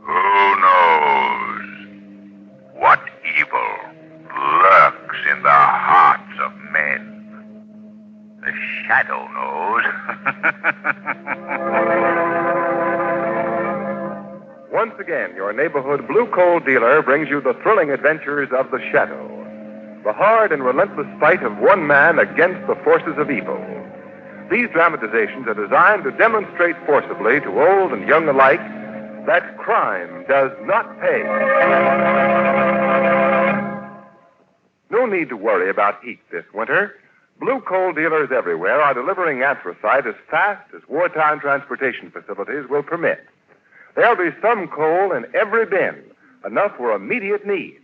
Who knows what evil lurks in the hearts of men? The shadow knows. Once again, your neighborhood blue coal dealer brings you the thrilling adventures of the Shadow, the hard and relentless fight of one man against the forces of evil. These dramatizations are designed to demonstrate forcibly to old and young alike that crime does not pay. No need to worry about heat this winter. Blue coal dealers everywhere are delivering anthracite as fast as wartime transportation facilities will permit. There'll be some coal in every bin, enough for immediate need.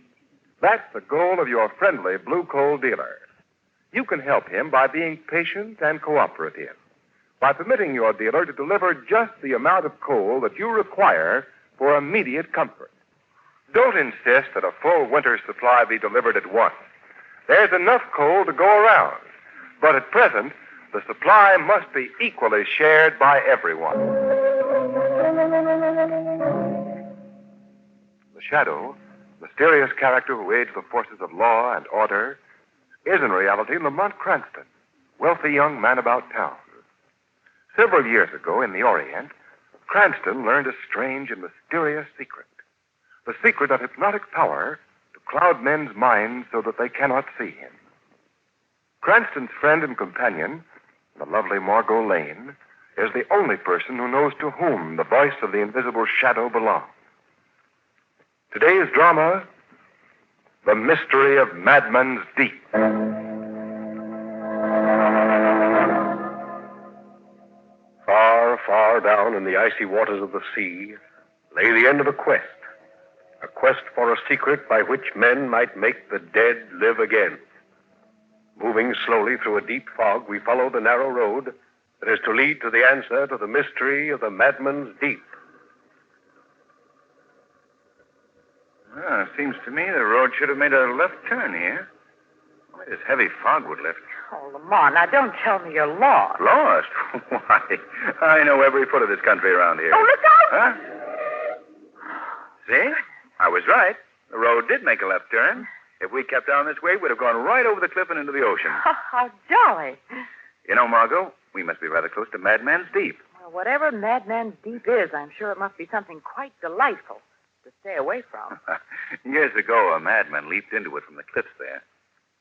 That's the goal of your friendly blue coal dealer. You can help him by being patient and cooperative, by permitting your dealer to deliver just the amount of coal that you require for immediate comfort. Don't insist that a full winter supply be delivered at once. There's enough coal to go around, but at present, the supply must be equally shared by everyone. The Shadow, mysterious character who aids the forces of law and order, is in reality Lamont Cranston, wealthy young man about town. Several years ago in the Orient, Cranston learned a strange and mysterious secret. The secret of hypnotic power to cloud men's minds so that they cannot see him. Cranston's friend and companion, the lovely Margot Lane, is the only person who knows to whom the voice of the invisible shadow belongs. Today's drama, The Mystery of Madman's Deep. Far, far down in the icy waters of the sea lay the end of a quest for a secret by which men might make the dead live again. Moving slowly through a deep fog, we follow the narrow road that is to lead to the answer to the mystery of the Madman's Deep. Well, it seems to me the road should have made a left turn here. Only this heavy fog would lift. Oh, Lamont, now don't tell me you're lost. Lost? Why, I know every foot of this country around here. Oh, look out! Huh? See? I was right. The road did make a left turn. If we kept down this way, we'd have gone right over the cliff and into the ocean. How jolly. You know, Margot, we must be rather close to Madman's Deep. Well, whatever Madman's Deep is, I'm sure it must be something quite delightful to stay away from. Years ago, a madman leaped into it from the cliffs there.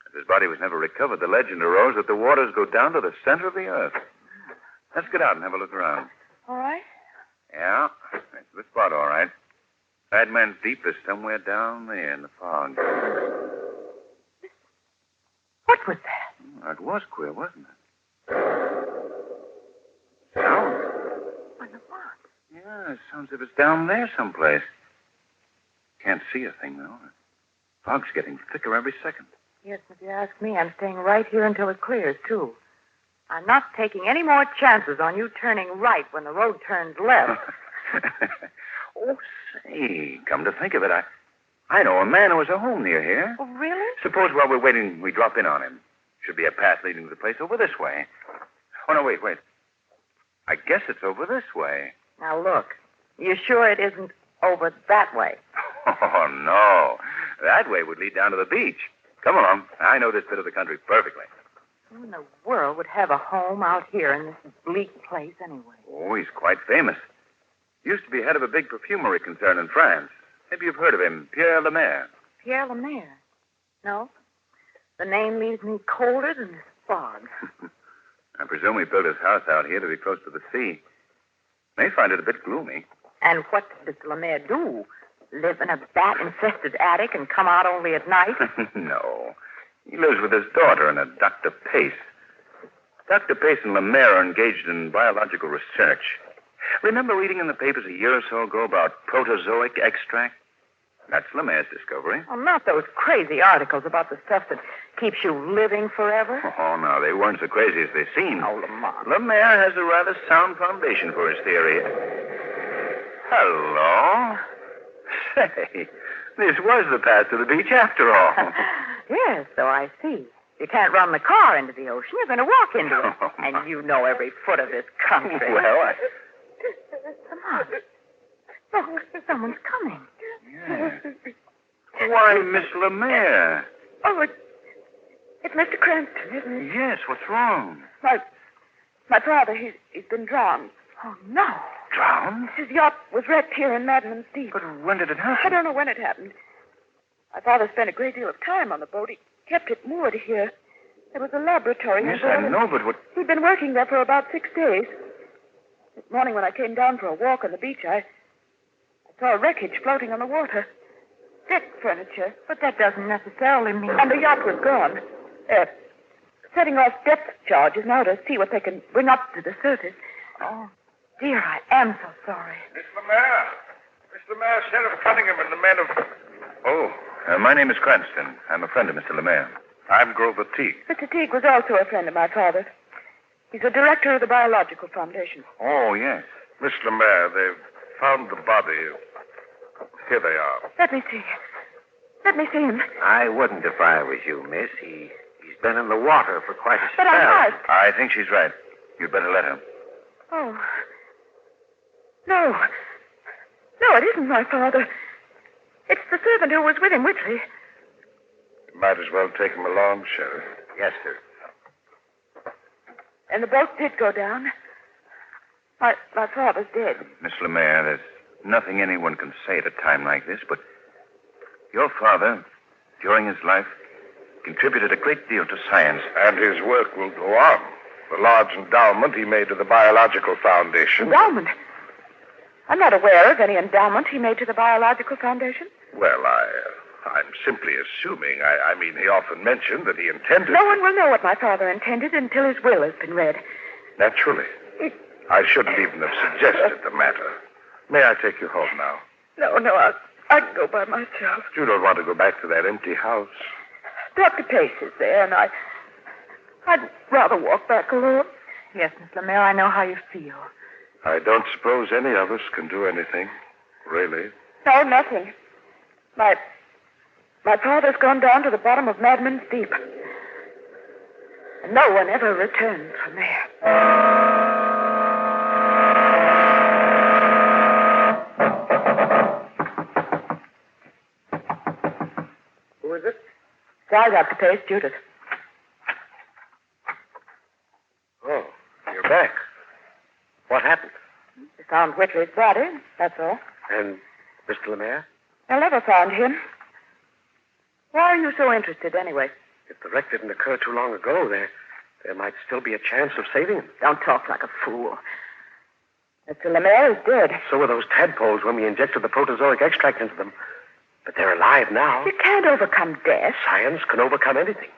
As his body was never recovered, the legend arose that the waters go down to the center of the earth. Let's get out and have a look around. All right. Yeah, that's the spot, all right. Madman's Deep is somewhere down there in the fog. What was that? That was queer, wasn't it? Sound? Why, Lamont. Yeah, it sounds as if it's down there someplace. Can't see a thing, though. The fog's getting thicker every second. Yes, if you ask me, I'm staying right here until it clears, too. I'm not taking any more chances on you turning right when the road turns left. Oh, say, come to think of it, I know a man who has a home near here. Oh, really? Suppose while we're waiting, we drop in on him. Should be a path leading to the place over this way. Oh, no, wait. I guess it's over this way. Now, look. You sure it isn't over that way? Oh, no. That way would lead down to the beach. Come along. I know this bit of the country perfectly. Who in the world would have a home out here in this bleak place anyway? Oh, he's quite famous. Used to be head of a big perfumery concern in France. Maybe you've heard of him, Pierre Lemaire. Pierre Lemaire? No. The name leaves me colder than this fog. I presume he built his house out here to be close to the sea. May find it a bit gloomy. And what does Lemaire do? Live in a bat-infested attic and come out only at night? No. He lives with his daughter and a Dr. Pace. Dr. Pace and Lemaire are engaged in biological research. Remember reading in the papers a year or so ago about protozoic extract? That's Lemaire's discovery. Oh, not those crazy articles about the stuff that keeps you living forever. Oh, no, they weren't so crazy as they seemed. Oh, Lamont. Lemaire has a rather sound foundation for his theory. Hello? Say, this was the path to the beach after all. Yes, so I see. You can't run the car into the ocean. You're going to walk into it. And you know every foot of this country. Well, Come on. Look, someone's coming. Yeah. Why, Miss Lemaire. Oh, it's Mr. Cranston, isn't it? Yes, what's wrong? My father, he's been drowned. Oh, no. Drowned? His yacht was wrecked here in Madman's Deep. But when did it happen? I don't know when it happened. My father spent a great deal of time on the boat. He kept it moored here. There was a laboratory. Yes, on board, I know, but what... He'd been working there for about 6 days. This morning when I came down for a walk on the beach, I saw a wreckage floating on the water. Deck furniture. But that doesn't necessarily mean... And the yacht was gone. Setting off depth charges now to see what they can bring up to the surface. Oh, dear, I am so sorry. Miss Lemaire, Sheriff Cunningham and the men of... Oh, my name is Cranston. I'm a friend of Mr. Lemaire. I'm Grover Teague. Mr. Teague was also a friend of my father's. He's the director of the Biological Foundation. Oh, yes. Miss Lemaire, they've found the body. Here they are. Let me see. Let me see him. I wouldn't if I was you, miss. He's been in the water for quite a spell. But I must. I think she's right. You'd better let her. Oh. No. No, it isn't my father. It's the servant who was with him, Whitley. You might as well take him along, Sheriff. Yes, sir. And the boat did go down. My father's dead. Miss Lemaire, there's nothing anyone can say at a time like this, but your father, during his life, contributed a great deal to science. And his work will go on. The large endowment he made to the Biological Foundation. Endowment? I'm not aware of any endowment he made to the Biological Foundation. Well, I'm simply assuming. I mean, he often mentioned that he intended... No one will know what my father intended until his will has been read. Naturally. I shouldn't even have suggested the matter. May I take you home now? No, I can go by myself. You don't want to go back to that empty house. Dr. Pace is there, and I'd rather walk back alone. Yes, Miss Lemaire, I know how you feel. I don't suppose any of us can do anything, really. No, nothing. My father's gone down to the bottom of Madman's Deep. And no one ever returned from there. Who is it? Sorry, Dr. Pace, Judith. Oh, you're back. What happened? They found Whitley's body, that's all. And Mr. Lemaire? They'll never find him. Why are you so interested, anyway? If the wreck didn't occur too long ago, there might still be a chance of saving him. Don't talk like a fool. Mr. Lemaire is dead. So were those tadpoles when we injected the protozoic extract into them. But they're alive now. You can't overcome death. Science can overcome anything.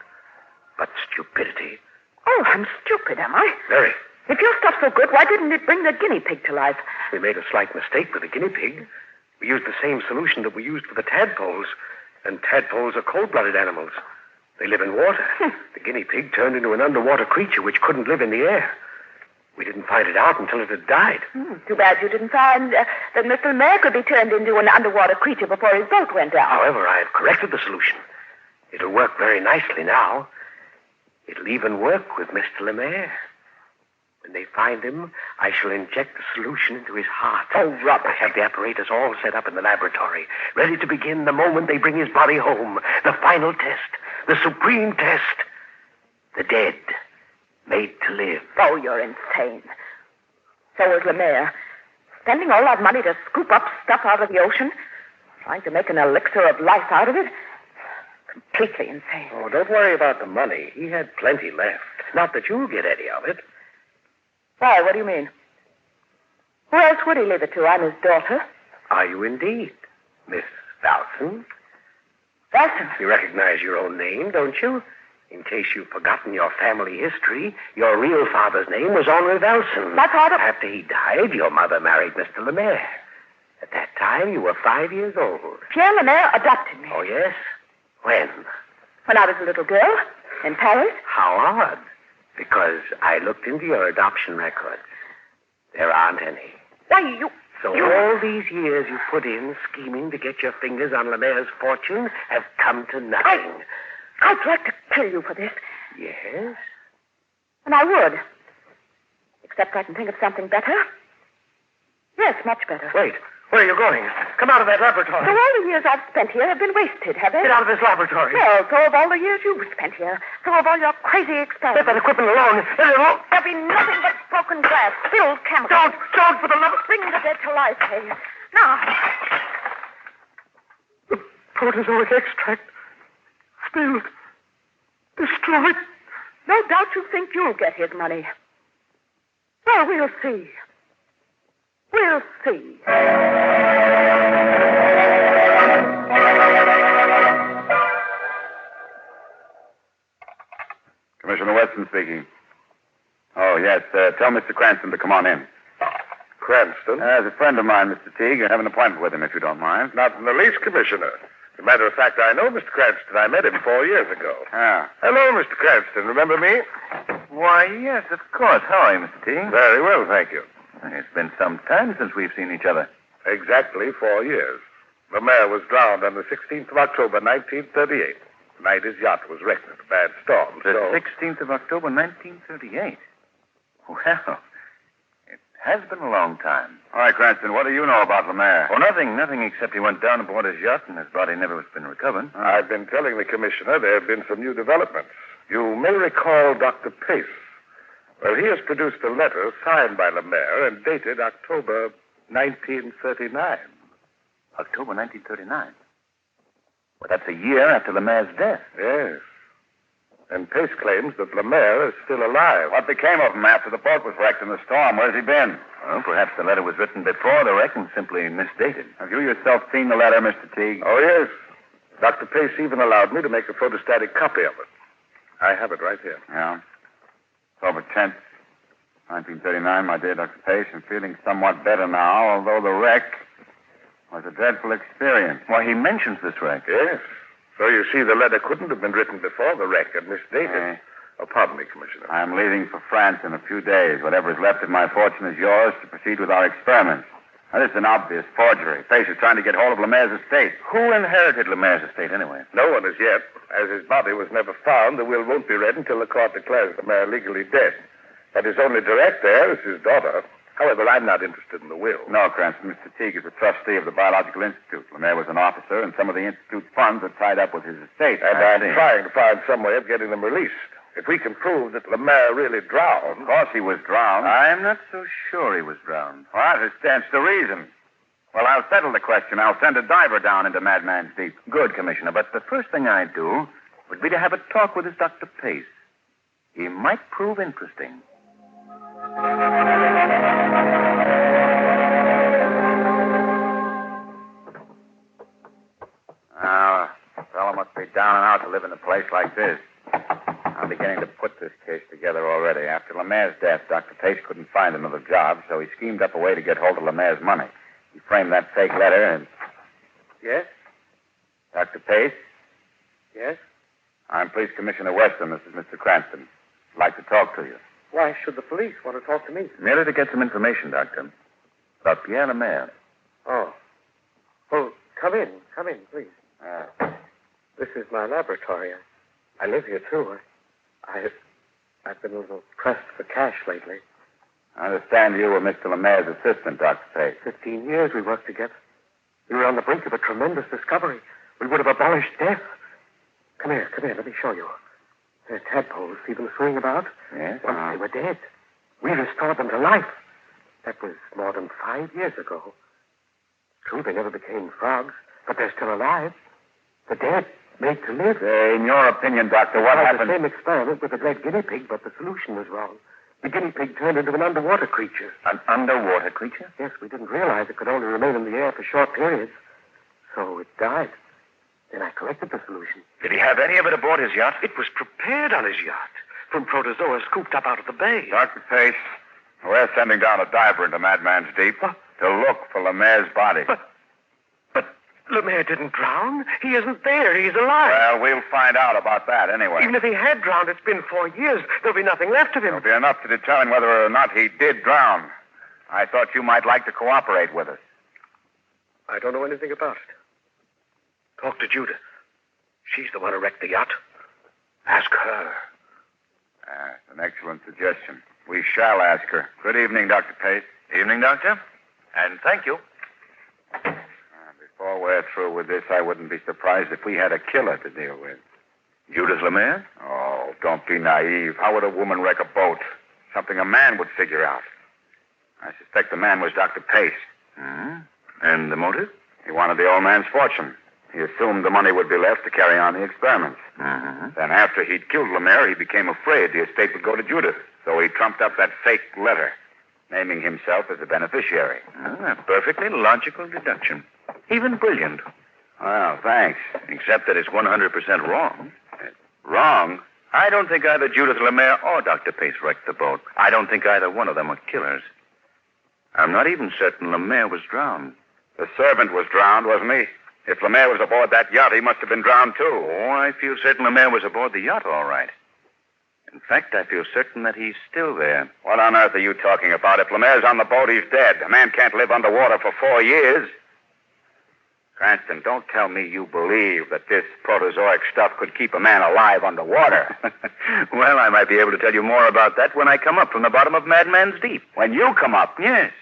But stupidity. Oh, I'm stupid, am I? Very. If your stuff's so good, why didn't it bring the guinea pig to life? We made a slight mistake with the guinea pig. We used the same solution that we used for the tadpoles. And tadpoles are cold-blooded animals. They live in water. The guinea pig turned into an underwater creature which couldn't live in the air. We didn't find it out until it had died. Too bad you didn't find that Mr. Lemaire could be turned into an underwater creature before his boat went down. However, I have corrected the solution. It'll work very nicely now. It'll even work with Mr. Lemaire. When they find him, I shall inject the solution into his heart. Oh, rubbish. I have the apparatus all set up in the laboratory, ready to begin the moment they bring his body home. The final test, the supreme test. The dead, made to live. Oh, you're insane. So was Lemaire. Spending all that money to scoop up stuff out of the ocean, trying to make an elixir of life out of it. Completely insane. Oh, don't worry about the money. He had plenty left. Not that you'll get any of it. Why, what do you mean? Who else would he leave it to? I'm his daughter. Are you indeed, Miss Valson? Valson? You recognize your own name, don't you? In case you've forgotten your family history, your real father's name was Henri Valson. My father... After he died, your mother married Mr. Lemaire. At that time, you were 5 years old. Pierre Lemaire adopted me. Oh, yes? When? When I was a little girl, in Paris. How odd. Because I looked into your adoption records. There aren't any. Why, you... So all these years you put in scheming to get your fingers on Lemaire's fortune have come to nothing. I'd like to kill you for this. Yes? And I would. Except I can think of something better. Yes, much better. Wait. Where are you going? Come out of that laboratory. So all the years I've spent here have been wasted, have they? Get out of this laboratory. Well, so have all the years you've spent here. So have all your crazy experiments. Let that equipment alone. Let it alone. There'll be nothing but broken glass, spilled chemicals. Don't, for the love of... Bring the dead to life, Hay. Now. The protozoic extract. Spilled. Destroyed. No doubt you think you'll get his money. Well, we'll see. We'll see. Commissioner Weston speaking. Oh, yes. Tell Mr. Cranston to come on in. Cranston? As a friend of mine, Mr. Teague. I have an appointment with him, if you don't mind. Not in the least, Commissioner. As a matter of fact, I know Mr. Cranston. I met him 4 years ago. Ah. Hello, Mr. Cranston. Remember me? Why, yes, of course. How are you, Mr. Teague? Very well, thank you. It's been some time since we've seen each other. Exactly 4 years. Lemaire was drowned on the 16th of October, 1938. The night his yacht was wrecked in a bad storm. The 16th of October, 1938. Well, it has been a long time. All right, Cranston, what do you know about Lemaire? Oh, nothing except he went down aboard his yacht and his body never has been recovered. I've been telling the Commissioner there have been some new developments. You may recall Dr. Pace. Well, he has produced a letter signed by Lemaire and dated October 1939. October 1939? Well, that's a year after Lemaire's death. Yes. And Pace claims that Lemaire is still alive. What became of him after the boat was wrecked in the storm? Where's he been? Well, perhaps the letter was written before the wreck and simply misdated. Have you yourself seen the letter, Mr. Teague? Oh, yes. Dr. Pace even allowed me to make a photostatic copy of it. I have it right here. Yeah. October 10th, 1939, my dear Dr. Pace. I'm feeling somewhat better now, although the wreck was a dreadful experience. Why, he mentions this wreck. Yes. So you see, the letter couldn't have been written before the wreck and misdated. Oh, pardon me, Commissioner. I'm leaving for France in a few days. Whatever is left of my fortune is yours to proceed with our experiments. Now, this is an obvious forgery. Pace is trying to get hold of Lemaire's estate. Who inherited Lemaire's estate, anyway? No one as yet. As his body was never found, the will won't be read until the court declares Lemaire legally dead. But his only direct heir is his daughter. However, I'm not interested in the will. No, Cranston. Mr. Teague is a trustee of the Biological Institute. Lemaire was an officer, and some of the Institute's funds are tied up with his estate. And I'm trying to find some way of getting them released. If we can prove that Lemaire really drowned... Of course he was drowned. I'm not so sure he was drowned. Well, that stands to reason. Well, I'll settle the question. I'll send a diver down into Madman's Deep. Good, Commissioner. But the first thing I'd do would be to have a talk with this Dr. Pace. He might prove interesting. Now, a fellow must be down and out to live in a place like this. I'm beginning to put this case together already. After Lemaire's death, Dr. Pace couldn't find another job, so he schemed up a way to get hold of Lemaire's money. He framed that fake letter and... Yes? Dr. Pace? Yes? I'm Police Commissioner Weston. This is Mr. Cranston. I'd like to talk to you. Why should the police want to talk to me? Merely to get some information, Doctor. About Pierre Lemaire. Oh. Well, come in, please. This is my laboratory. I live here, too. I've been a little pressed for cash lately. I understand you were Mr. Lemaire's assistant, Dr. Pace. 15 years we worked together. We were on the brink of a tremendous discovery. We would have abolished death. Come here, let me show you. There are tadpoles. See them swimming about? Yes? Once they were dead. We restored them to life. That was more than 5 years ago. True, they never became frogs, but they're still alive. The dead, made to live. In your opinion, Doctor, what happened? The same experiment with the dead guinea pig, but the solution was wrong. The guinea pig turned into an underwater creature. An underwater creature? Yes, we didn't realize it could only remain in the air for short periods. So it died. Then I corrected the solution. Did he have any of it aboard his yacht? It was prepared on his yacht, from protozoa scooped up out of the bay. Dr. Pace, we're sending down a diver into Madman's Deep to look for Lemaire's body. But Lemaire didn't drown. He isn't there. He's alive. Well, we'll find out about that anyway. Even if he had drowned, it's been 4 years. There'll be nothing left of him. There'll be enough to determine whether or not he did drown. I thought you might like to cooperate with us. I don't know anything about it. Talk to Judah. She's the one who wrecked the yacht. Ask her. Excellent suggestion. We shall ask her. Good evening, Dr. Pace. Evening, Doctor. And thank you. Before we're through with this, I wouldn't be surprised if we had a killer to deal with. Judith Lemaire? Oh, don't be naive. How would a woman wreck a boat? Something a man would figure out. I suspect the man was Dr. Pace. And the motive? He wanted the old man's fortune. He assumed the money would be left to carry on the experiments. Then after he'd killed Lemaire, he became afraid the estate would go to Judith. So he trumped up that fake letter, naming himself as the beneficiary. A perfectly logical deduction. Even brilliant. Well, thanks. Except that it's 100% wrong. Wrong? I don't think either Judith Lemaire or Dr. Pace wrecked the boat. I don't think either one of them are killers. I'm not even certain Lemaire was drowned. The servant was drowned, wasn't he? If Lemaire was aboard that yacht, he must have been drowned, too. Oh, I feel certain Lemaire was aboard the yacht, all right. In fact, I feel certain that he's still there. What on earth are you talking about? If Lemaire's on the boat, he's dead. A man can't live underwater for 4 years. Cranston, don't tell me you believe that this protozoic stuff could keep a man alive underwater. Well, I might be able to tell you more about that when I come up from the bottom of Madman's Deep. When you come up? Yes.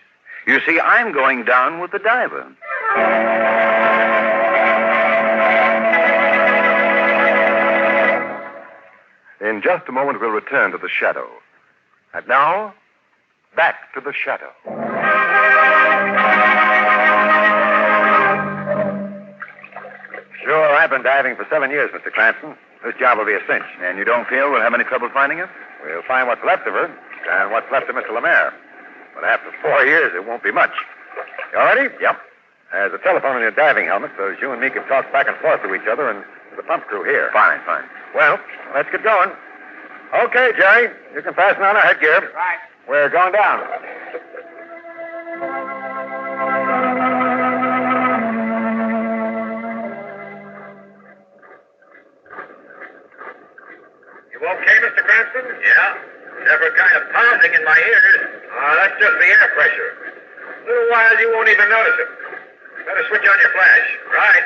You see, I'm going down with the diver. In just a moment, we'll return to the shadow. And now, back to the shadow. Sure, I've been diving for 7 years, Mr. Cranston. This job will be a cinch. And you don't feel we'll have any trouble finding her? We'll find what's left of her, and what's left of Mr. Lemaire. But after 4 years, it won't be much. You all ready? Yep. There's a telephone in your diving helmet, so you and me can talk back and forth to each other, and the pump crew here. Fine. Well, let's get going. Okay, Jerry, you can fasten on our headgear. Right. We're going down. You okay, Mr. Cranston? Yeah. Separate kind of pounding in my ears. That's just the air pressure. A little while you won't even notice it. Better switch on your flash. Right.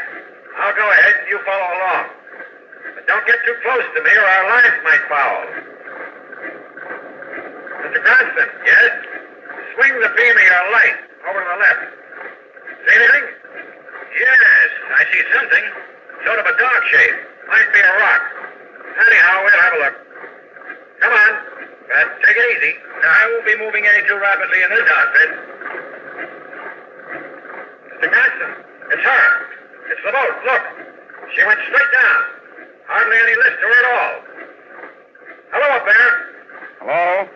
I'll go ahead and you follow along. But don't get too close to me or our lines might foul. Mr. Cranston. Yes? Swing the beam of your light over to the left. See anything? Yes, I see something. Sort of a dark shape. Might be a rock. Anyhow, we'll have a look. Come on. Take it easy. I won't be moving any too rapidly in this outfit. Mr. Cranston, it's her. It's the boat. Look. She went straight down. Hardly any lift to her at all. Hello up there. Hello?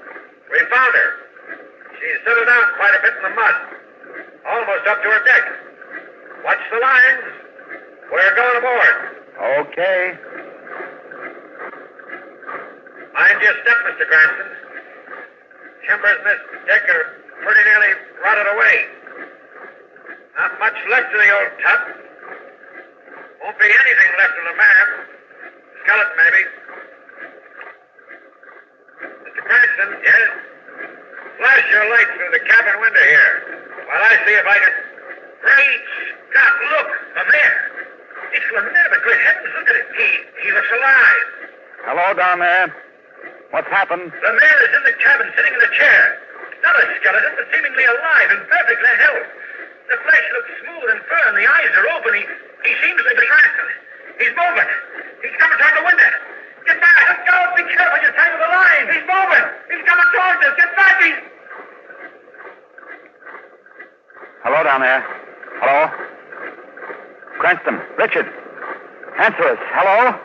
We found her. She's settled down quite a bit in the mud. Almost up to her deck. Watch the lines. We're going aboard. Okay. Mind your step, Mr. Cranston. Timbers in this deck are pretty nearly rotted away. Not much left of the old tub. Won't be anything left of the map. Skeleton, maybe. Mr. Cranston, yes? Flash your light through the cabin window here while I see if I can... Great Scott, look! Lemaire! It's Lemaire, but good heavens, look at it. He looks alive. Hello down there. What's happened? Lemaire is in the cabin, sitting in a chair. Not a skeleton, but seemingly alive and perfectly healthy. The flesh looks smooth and firm. The eyes are open. He seems to be Cranston. He's moving. He's coming toward the window. Get back. Let's go. Be careful. You're tangled the line. He's moving. He's coming towards us. Get back. Hello down there. Hello? Cranston. Richard. Answer us. Hello?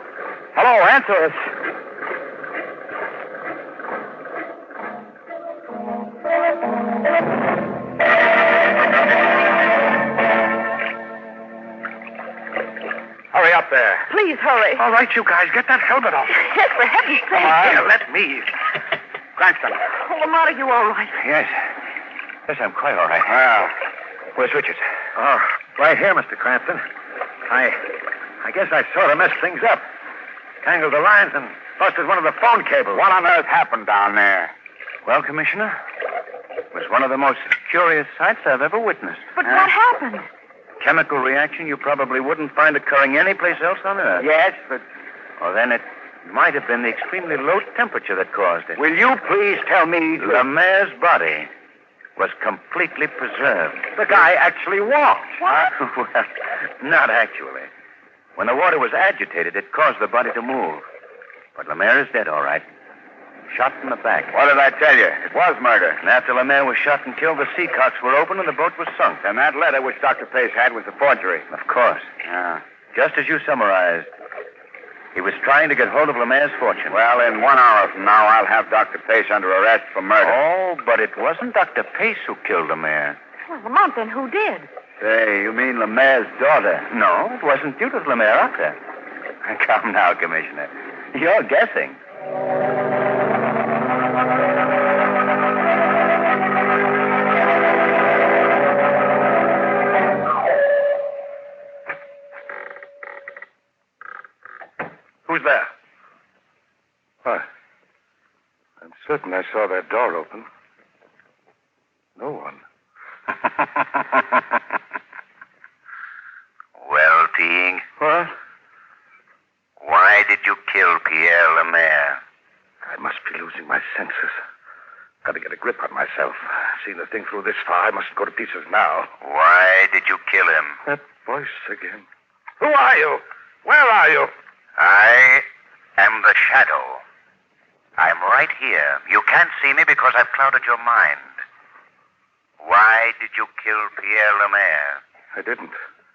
Hello, answer us. Hurry up there. Please hurry. All right, you guys, get that helmet off. Yes, for heaven's sake. Come on. Here, let me. Cranston. Oh, Lamar, are you all right? Yes. Yes, I'm quite all right. Well, where's Richard? Oh, right here, Mr. Cranston. I guess I sort of messed things up. Tangled the lines and busted one of the phone cables. What on earth happened down there? Well, Commissioner, it was one of the most curious sights I've ever witnessed. But what happened? Chemical reaction you probably wouldn't find occurring anyplace else on Earth. Yes, but... Well, then it It might have been the extremely low temperature that caused it. Will you please tell me... Lemaire's body was completely preserved. The guy actually walked. What? Well, not actually. When the water was agitated, it caused the body to move. But Lemaire is dead, all right. Shot in the back. What did I tell you? It was murder. And after Lemaire was shot and killed, the sea cocks were opened and the boat was sunk. And that letter which Dr. Pace had was a forgery. Of course. Yeah. Just as you summarized. He was trying to get hold of Lemaire's fortune. Well, in 1 hour from now, I'll have Dr. Pace under arrest for murder. Oh, but it wasn't Dr. Pace who killed Lemaire. Well, Lamont, then who did? Say, you mean Lemaire's daughter? No, it wasn't Judith Lemaire up there. Come now, Commissioner. You're guessing. Who's there? What? I'm certain I saw that door open. No one. Well, Teague? What? Why did you kill Pierre Lemaire? I must be losing my senses. Got to get a grip on myself. Seen the thing through this far. I mustn't go to pieces now. Why did you kill him? That voice again. Who are you? Where are you? I am the shadow. I'm right here. You can't see me because I've clouded your mind. Why did you kill Pierre Lemaire?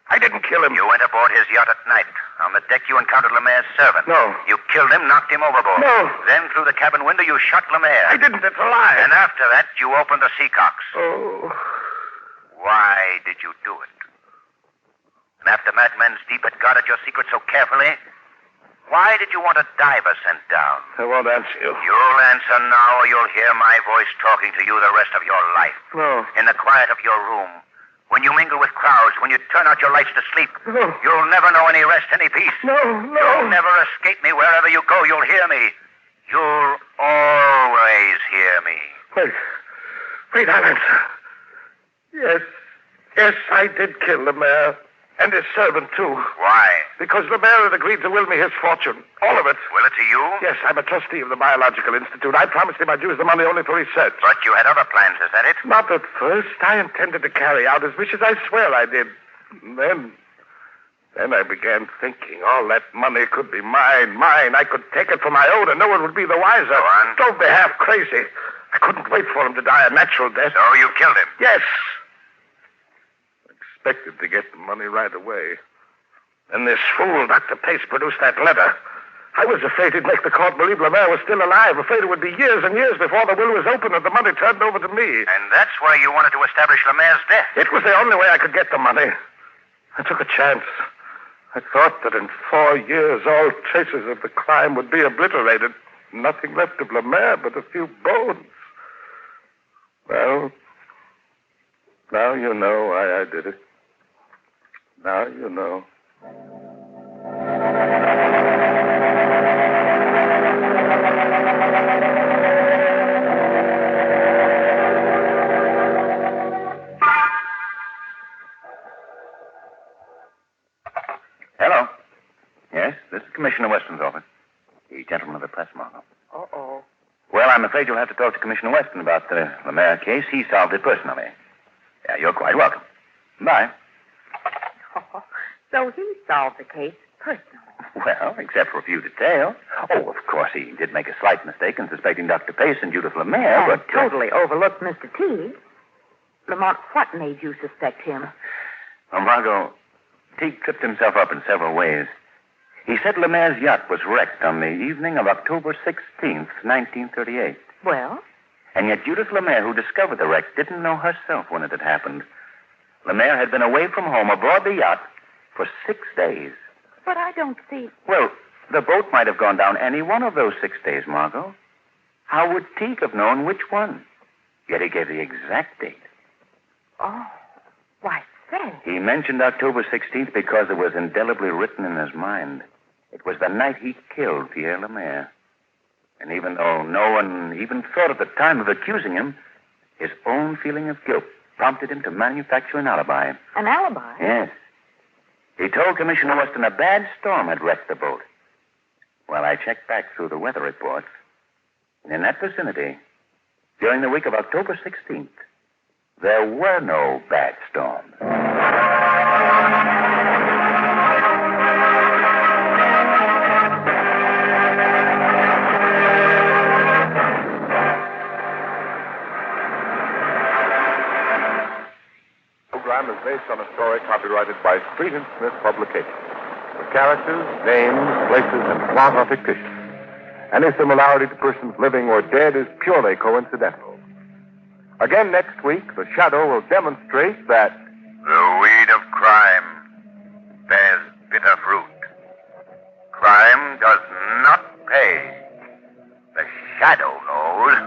I didn't kill him. You went aboard his yacht at night. On the deck, you encountered Lemaire's servant. No. You killed him, knocked him overboard. No. Then, through the cabin window, you shot Lemaire. I didn't. It's a lie. And after that, you opened the Seacocks. Oh. Why did you do it? And after Madman's Deep had guarded your secret so carefully, why did you want a diver sent down? I won't answer you. You'll answer now, or you'll hear my voice talking to you the rest of your life. No. In the quiet of your room. When you mingle with crowds, when you turn out your lights to sleep. No. You'll never know any rest, any peace. No. You'll never escape me. Wherever you go, you'll hear me. You'll always hear me. Wait, I'll answer. Yes, I did kill Lemaire. And his servant, too. Why? Because Lemaire had agreed to will me his fortune. All of it. Will it to you? Yes, I'm a trustee of the Biological Institute. I promised him I'd use the money only for research. But you had other plans, is that it? Not at first. I intended to carry out his wishes. I swear I did. Then I began thinking all that money could be mine. I could take it for my own, and no one would be the wiser. Go on. Don't be half crazy. I couldn't wait for him to die a natural death. So you killed him? Yes. Expected to get the money right away. Then this fool, Dr. Pace, produced that letter. I was afraid he'd make the court believe Lemaire was still alive. Afraid it would be years and years before the will was opened and the money turned over to me. And that's why you wanted to establish Lemaire's death? It was the only way I could get the money. I took a chance. I thought that in 4 years all traces of the crime would be obliterated. Nothing left of Lemaire but a few bones. Well, now you know why I did it. Now you know. Hello. Yes, this is Commissioner Weston's office. The gentleman of the press, Margot. Uh-oh. Well, I'm afraid you'll have to talk to Commissioner Weston about the Lemaire case. He solved it personally. Yeah, you're quite welcome. Bye. Oh, so he solved the case personally. Well, except for a few details. Oh, of course, he did make a slight mistake in suspecting Dr. Pace and Judith Lemaire, And but... totally overlooked Mr. Teague. Lamont, what made you suspect him? Well, Margot, Teague tripped himself up in several ways. He said Lemaire's yacht was wrecked on the evening of October 16th, 1938. Well? And yet Judith Lemaire, who discovered the wreck, didn't know herself when it had happened. Lemaire had been away from home aboard the yacht for 6 days. But I don't see... Well, the boat might have gone down any one of those 6 days, Margot. How would Teague have known which one? Yet he gave the exact date. Oh, why, say. He mentioned October 16th because it was indelibly written in his mind. It was the night he killed Pierre Lemaire. And even though no one even thought at the time of accusing him, his own feeling of guilt prompted him to manufacture an alibi. An alibi? Yes. He told Commissioner Weston a bad storm had wrecked the boat. Well, I checked back through the weather reports. And in that vicinity, during the week of October 16th, there were no bad storms. The program is based on a story copyrighted by Street and Smith Publications. The characters, names, places, and plot are fictitious. Any similarity to persons living or dead is purely coincidental. Again next week, the shadow will demonstrate that The weed of crime bears bitter fruit. Crime does not pay. The shadow knows.